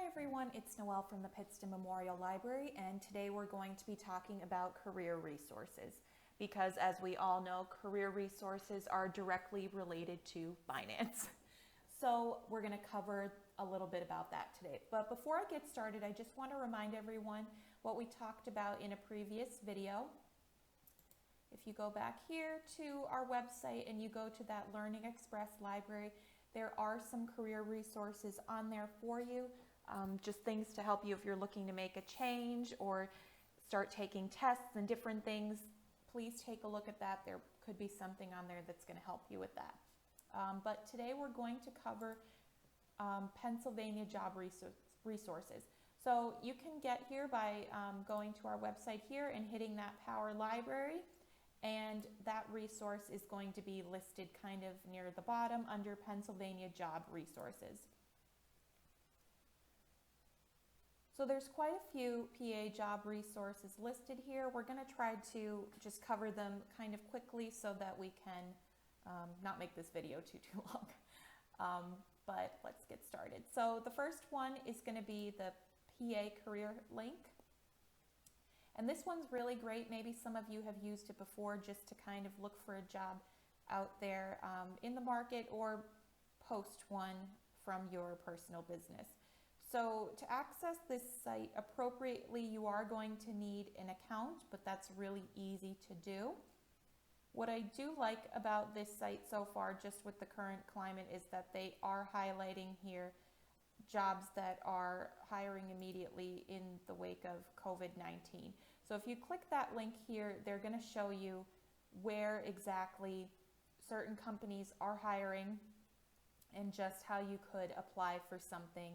everyone, it's Noelle from the Pittston Memorial Library, and today we're going to be talking about career resources because, as we all know, career resources are directly related to finance. So we're going to cover a little bit about that today. But before I get started, I just want to remind everyone what we talked about in a previous video. If you go back here to our website and you go to that Learning Express library, there are some career resources on there for you, just things to help you if you're looking to make a change or start taking tests and different things. Please take a look at that. There could be something on there that's going to help you with that. But today we're going to cover Pennsylvania job resources. So you can get here by going to our website here and hitting that Power Library. And that resource is going to be listed kind of near the bottom under Pennsylvania job resources. So there's quite a few PA job resources listed here. We're going to try to just cover them kind of quickly so that we can not make this video too long. But let's get started. So the first one is going to be the PA career link. And this one's really great. Maybe some of you have used it before just to kind of look for a job out there in the market or post one from your personal business. So to access this site appropriately, you are going to need an account, but that's really easy to do. What I do like about this site so far, just with the current climate, is that they are highlighting here jobs that are hiring immediately in the wake of COVID-19. So if you click that link here, they're going to show you where exactly certain companies are hiring and just how you could apply for something.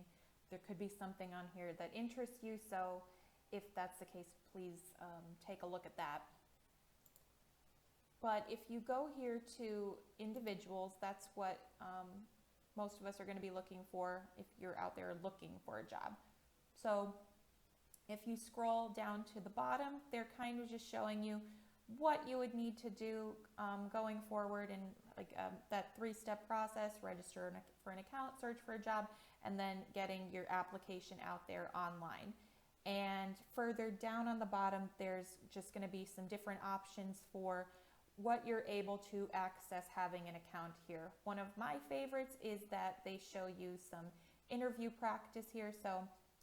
There could be something on here that interests you, so if that's the case, please take a look at that. But if you go here to individuals, that's what most of us are going to be looking for if you're out there looking for a job. So if you scroll down to the bottom, they're kind of just showing you what you would need to do going forward, and like that three-step process: register for an account, search for a job, and then getting your application out there online. And further down on the bottom, there's just going to be some different options for what you're able to access having an account here. One of my favorites is that they show you some interview practice here. So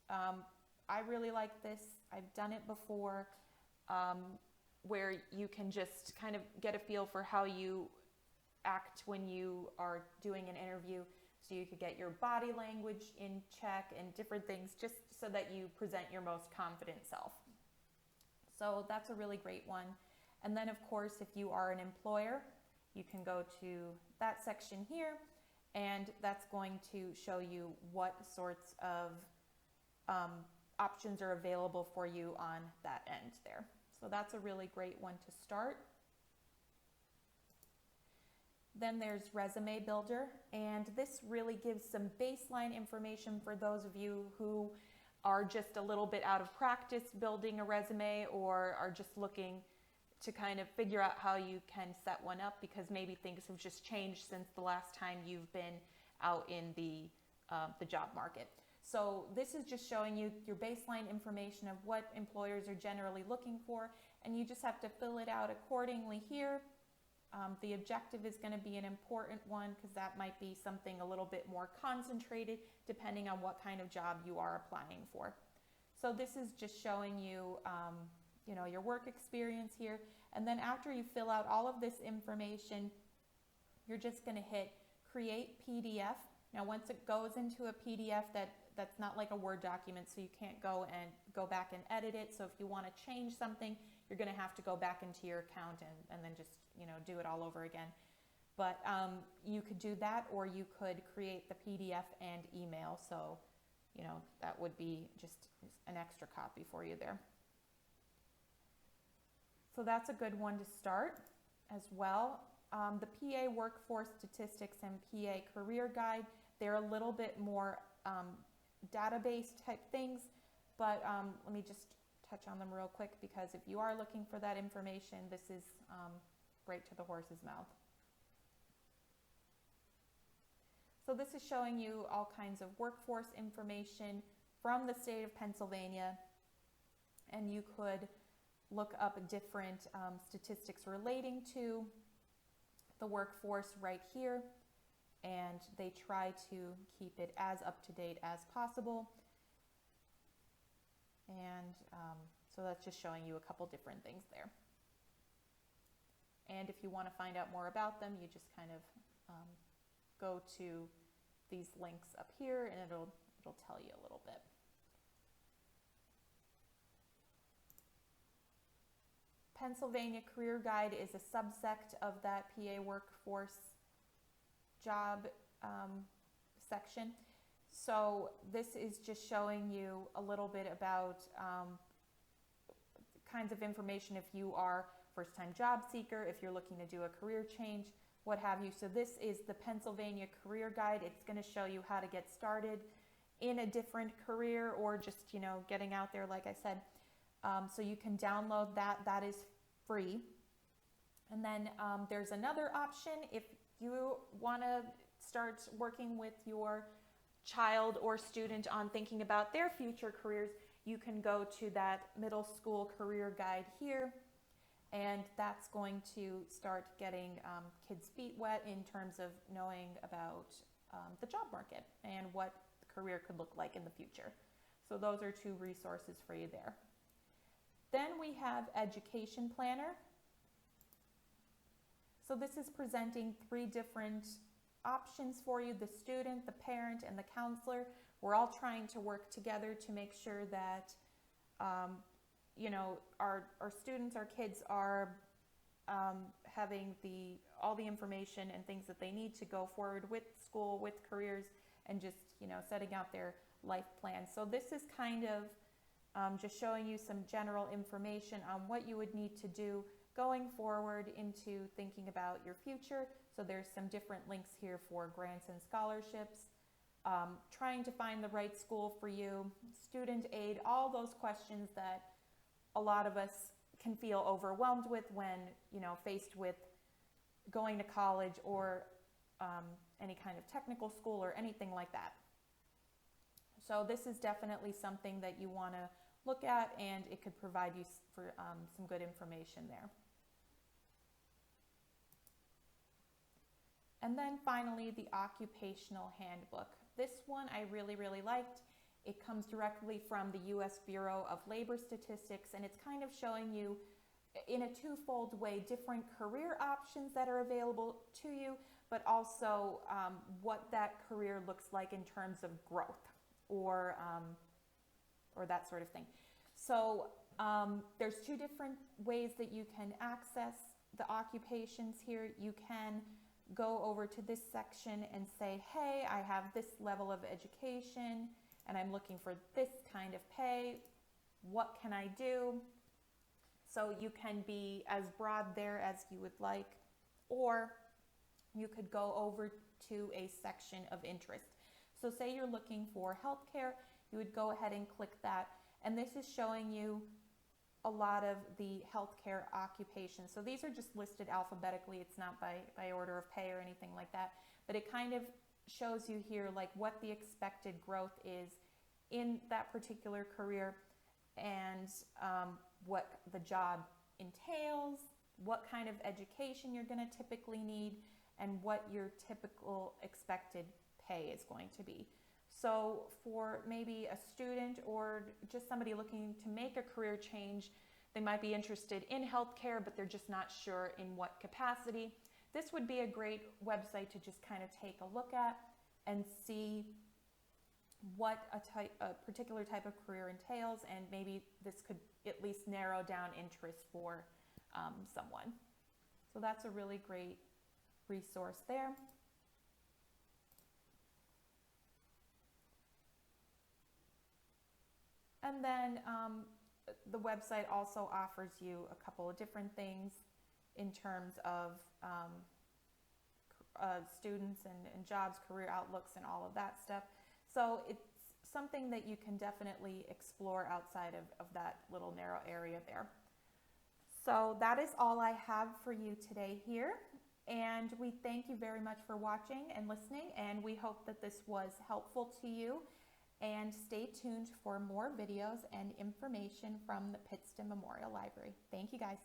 I really like this. I've done it before, where you can just kind of get a feel for how you act when you are doing an interview. So you could get your body language in check and different things, just so that you present your most confident self. So that's a really great one. And then, of course, if you are an employer, you can go to that section here, and that's going to show you what sorts of options are available for you on that end there. So that's a really great one to start. Then there's Resume Builder, and this really gives some baseline information for those of you who are just a little bit out of practice building a resume, or are just looking to kind of figure out how you can set one up, because maybe things have just changed since the last time you've been out in the job market. So this is just showing you your baseline information of what employers are generally looking for, and you just have to fill it out accordingly here. The objective is going to be an important one, because that might be something a little bit more concentrated depending on what kind of job you are applying for. So this is just showing you your work experience here. And then after you fill out all of this information, you're just going to hit Create PDF. Now, once it goes into a PDF, that's not like a Word document, so you can't go back and edit it. So if you want to change something, you're going to have to go back into your account and then just do it all over again. But you could do that, or you could create the PDF and email. So that would be just an extra copy for you there. So that's a good one to start as well. The PA Workforce Statistics and PA Career Guide, they're a little bit more database type things, but let me just touch on them real quick, because if you are looking for that information, this is right to the horse's mouth. So this is showing you all kinds of workforce information from the state of Pennsylvania, and you could look up different statistics relating to the workforce right here, and they try to keep it as up to date as possible. And so that's just showing you a couple different things there. And if you want to find out more about them, you just kind of go to these links up here, and it'll tell you a little bit. Pennsylvania Career Guide is a subsect of that PA workforce job section. So this is just showing you a little bit about kinds of information if you are first-time job seeker, if you're looking to do a career change, what have you. So this is the Pennsylvania Career Guide. It's going to show you how to get started in a different career, or just, you know, getting out there, like I said. So you can download that. That is free. And then there's another option. If you want to start working with your child or student on thinking about their future careers, you can go to that middle school career guide here, and that's going to start getting kids' feet wet in terms of knowing about the job market and what the career could look like in the future. So those are two resources for you there. Then we have Education Planner. So this is presenting 3 different options for you: the student, the parent, and the counselor. We're all trying to work together to make sure that you know, our students, our kids are having all the information and things that they need to go forward with school, with careers, and just, you know, setting out their life plans. So this is kind of just showing you some general information on what you would need to do going forward into thinking about your future. So there's some different links here for grants and scholarships, trying to find the right school for you, student aid, all those questions that a lot of us can feel overwhelmed with when, you know, faced with going to college or any kind of technical school or anything like that. So this is definitely something that you want to look at, and it could provide you for some good information there. And then finally, the Occupational Handbook. This one I really, really liked. It comes directly from the U.S. Bureau of Labor Statistics, and it's kind of showing you in a twofold way different career options that are available to you, but also what that career looks like in terms of growth or that sort of thing. So there's 2 different ways that you can access the occupations here. You can go over to this section and say, hey, I have this level of education and I'm looking for this kind of pay. What can I do? So you can be as broad there as you would like, or you could go over to a section of interest. So say you're looking for healthcare, you would go ahead and click that. And this is showing you a lot of the healthcare occupations. So these are just listed alphabetically. It's not by order of pay or anything like that, but it kind of shows you here like what the expected growth is in that particular career, and what the job entails, what kind of education you're going to typically need, and what your typical expected pay is going to be. So for maybe a student or just somebody looking to make a career change, they might be interested in healthcare, but they're just not sure in what capacity. This would be a great website to just kind of take a look at and see what a particular type of career entails, and maybe this could at least narrow down interest for someone. So that's a really great resource there. And then the website also offers you a couple of different things in terms of students and jobs, career outlooks, and all of that stuff. So it's something that you can definitely explore outside of that little narrow area there. So that is all I have for you today here. And we thank you very much for watching and listening, and we hope that this was helpful to you. and stay tuned for more videos and information from the Pittston Memorial Library. Thank you guys.